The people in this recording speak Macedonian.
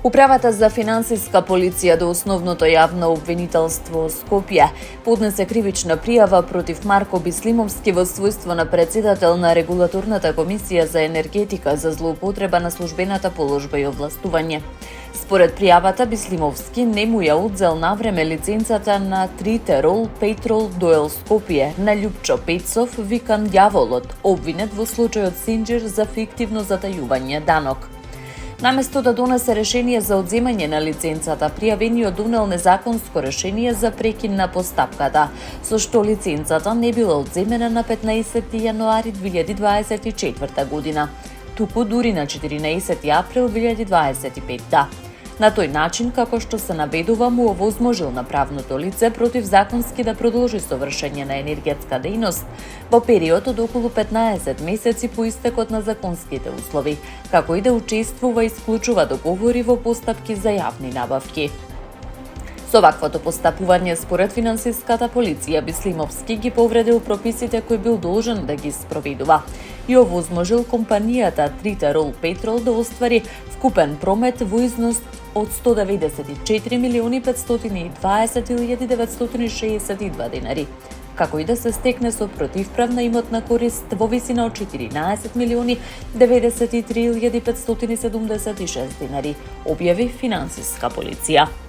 Управата за финансиска полиција до Основното јавно обвинителство Скопје поднесе кривична пријава против Марко Бислимовски во својство на председател на Регулаторната комисија за енергетика за злоупотреба на службената положба и овластување. Според пријавата, Бислимовски не му ја одзел навреме лиценцата на Тритерол Петрол Доел Скопје на Љупчо Пецов, викан Дјаволот, обвинет во случајот Синџир за фиктивно затајување данок. Наместо да донесе решение за одземање на лиценцата, пријавениот донел незаконско решение за прекин на постапката, со што лиценцата не била одземена на 15 јануари 2024 година, туку дури на 14 април 2025. На тој начин, како што се наведува, му овозможил на правното лице противзаконски да продолжи со вршење на енергетска дејност во период од околу 15 месеци по истекот на законските услови, како и да учествува и исклучува договори во постапки за јавни набавки. Со ваквото постапување, според финансиската полиција, Бислимовски ги повредил прописите кои бил должен да ги спроведува и овозможил компанијата Тритерол Петрол да оствари вкупен промет во износ од 194.520.962 денари, како и да се стекне со противправна имотна корист во висина од 14.093.576 денари, објави финансиска полиција.